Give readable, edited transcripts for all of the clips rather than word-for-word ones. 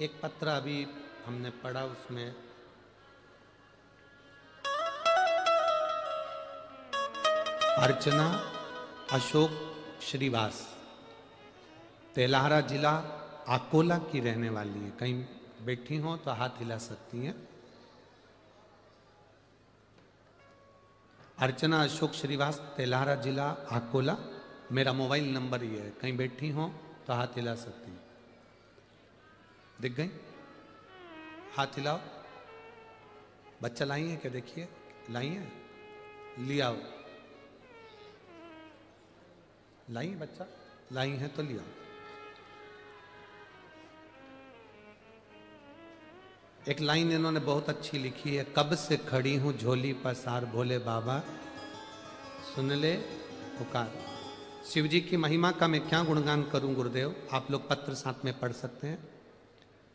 एक पत्र अभी हमने पढ़ा, उसमें अर्चना अशोक श्रीवास तेल्हारा जिला अकोला की रहने वाली है। कहीं बैठी हो तो हाथ हिला सकती हैं। अर्चना अशोक श्रीवास तेल्हारा जिला अकोला। मेरा मोबाइल नंबर ये है, कहीं बैठी हो तो हाथ हिला सकती हैं। दिख गई? हाथ हिलाओ। बच्चा लाई है क्या? देखिए लाई है, लियाओ। लाई बच्चा, लाई है तो लियाओ। एक लाइन इन्होंने बहुत अच्छी लिखी है, कब से खड़ी हूं झोली पसार भोले बाबा सुन ले पुकार। शिव जी की महिमा का मैं क्या गुणगान करूं गुरुदेव, आप लोग पत्र साथ में पढ़ सकते हैं।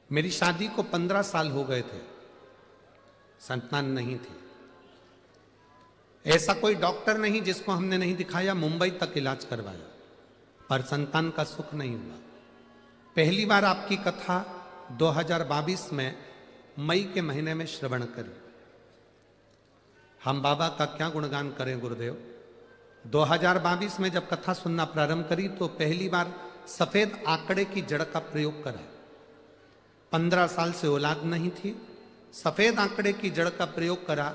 मेरी शादी को 15 साल हो गए थे, संतान नहीं थी। ऐसा कोई डॉक्टर नहीं जिसको हमने नहीं दिखाया, मुंबई तक इलाज करवाया, पर संतान का सुख नहीं हुआ। पहली बार आपकी कथा 2022 में मई के महीने में श्रवण करी। हम बाबा का क्या गुणगान करें गुरुदेव। 2022 में जब कथा सुनना प्रारंभ करी तो पहली बार सफेद आंकड़े की जड़ का प्रयोग करा। 15 साल से औलाद नहीं थी, सफेद आंकड़े की जड़ का प्रयोग करा।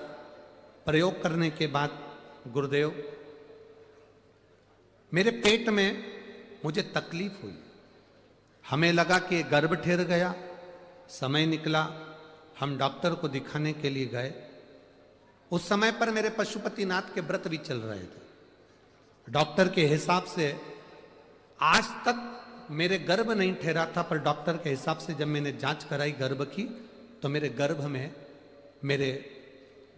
प्रयोग करने के बाद गुरुदेव मेरे पेट में मुझे तकलीफ हुई। हमें लगा कि गर्भ ठहर गया। समय निकला, हम डॉक्टर को दिखाने के लिए गए। उस समय पर मेरे पशुपतिनाथ के व्रत भी चल रहे थे। डॉक्टर के हिसाब से आज तक मेरे गर्भ नहीं ठहरा था, पर डॉक्टर के हिसाब से जब मैंने जांच कराई गर्भ की तो मेरे गर्भ में, मेरे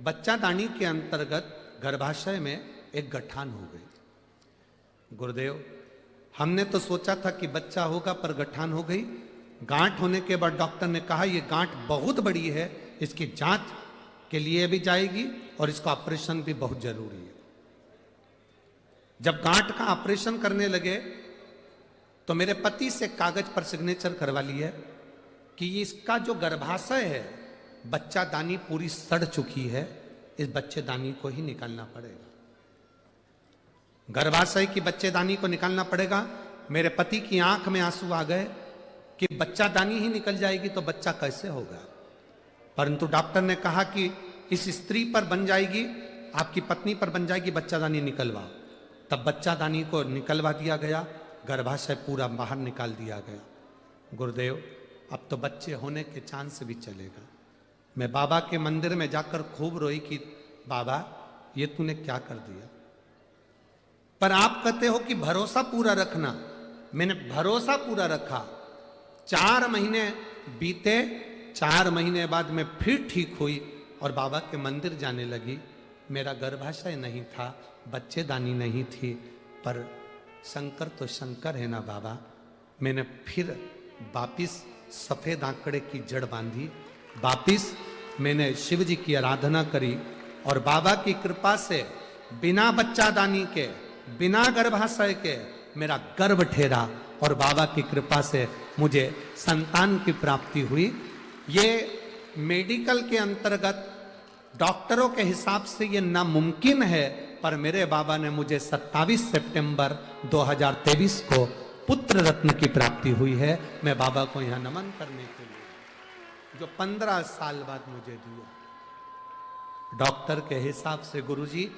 बच्चादानी के अंतर्गत गर्भाशय में एक गठान हो गई। गुरुदेव हमने तो सोचा था कि बच्चा होगा, पर गठान हो गई। गांठ होने के बाद डॉक्टर ने कहा ये गांठ बहुत बड़ी है, इसकी जांच के लिए भी जाएगी और इसका ऑपरेशन भी बहुत जरूरी है। जब गांठ का ऑपरेशन करने लगे तो मेरे पति से कागज पर सिग्नेचर करवा लिया कि इसका जो गर्भाशय है, बच्चादानी पूरी सड़ चुकी है, इस बच्चेदानी को ही निकालना पड़ेगा। गर्भाशय की बच्चेदानी को निकालना पड़ेगा। मेरे पति की आंख में आंसू आ गए कि बच्चादानी ही निकल जाएगी तो बच्चा कैसे होगा। परंतु डॉक्टर ने कहा कि इस स्त्री पर बन जाएगी, आपकी पत्नी पर बन जाएगी, बच्चादानी निकलवाओ। तब बच्चादानी को निकलवा दिया गया, गर्भाशय पूरा बाहर निकाल दिया गया। गुरुदेव अब तो बच्चे होने के चांस भी चलेगा। मैं बाबा के मंदिर में जाकर खूब रोई कि बाबा ये तूने क्या कर दिया। पर आप कहते हो कि भरोसा पूरा रखना। मैंने भरोसा पूरा रखा। 4 महीने बीते, 4 महीने बाद मैं फिर ठीक हुई और बाबा के मंदिर जाने लगी। मेरा गर्भाशय नहीं था, बच्चेदानी नहीं थी, पर शंकर तो शंकर है ना बाबा। मैंने फिर वापिस सफेद आंकड़े की जड़ बांधी, वापिस मैंने शिव जी की आराधना करी और बाबा की कृपा से बिना बच्चादानी के, बिना गर्भाशय के मेरा गर्भ ठहरा और बाबा की कृपा से मुझे संतान की प्राप्ति हुई। ये मेडिकल के अंतर्गत डॉक्टरों के हिसाब से ये नामुमकिन है, पर मेरे बाबा ने मुझे 27 सितंबर 2023 को पुत्र रत्न की प्राप्ति हुई है। मैं बाबा को यहां नमन करने के लिए, जो 15 साल बाद मुझे दिया। डॉक्टर के हिसाब से गुरुजी,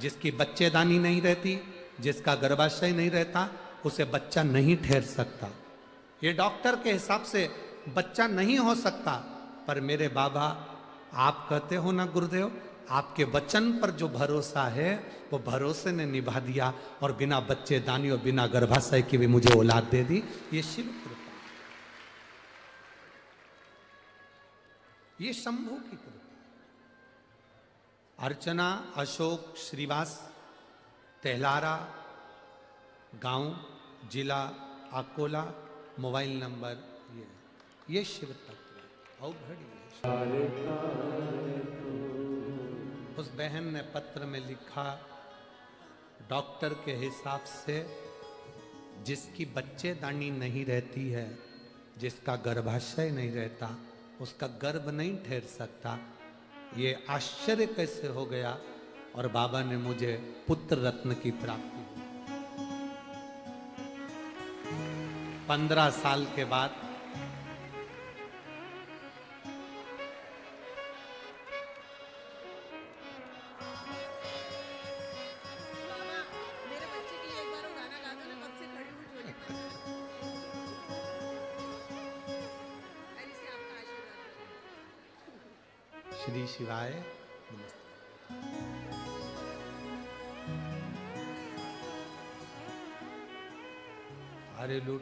जिसकी बच्चेदानी नहीं रहती, जिसका गर्भाशय नहीं रहता, उसे बच्चा नहीं ठहर सकता। ये डॉक्टर के हिसाब से बच्चा नहीं हो सकता, पर मेरे बाबा आप कहते हो ना गुरुदेव, आपके वचन पर जो भरोसा है वो भरोसे ने निभा दिया और बिना बच्चेदानी और बिना गर्भाशय की भी मुझे औलाद दे दी। ये शिव कृपा, ये शंभू की कृपा। अर्चना अशोक श्रीवास तेल्हारा गांव, जिला अकोला, मोबाइल नंबर ये शिव तत्व अवघड़ी है। उस बहन ने पत्र में लिखा, डॉक्टर के हिसाब से जिसकी बच्चेदानी नहीं रहती है जिसका गर्भाशय नहीं रहता उसका गर्भ नहीं ठहर सकता। ये आश्चर्य कैसे हो गया? और बाबा ने मुझे पुत्र रत्न की प्राप्ति हुई। 15 साल के बाद श्री शिवाय नमस्ते। अरे लूट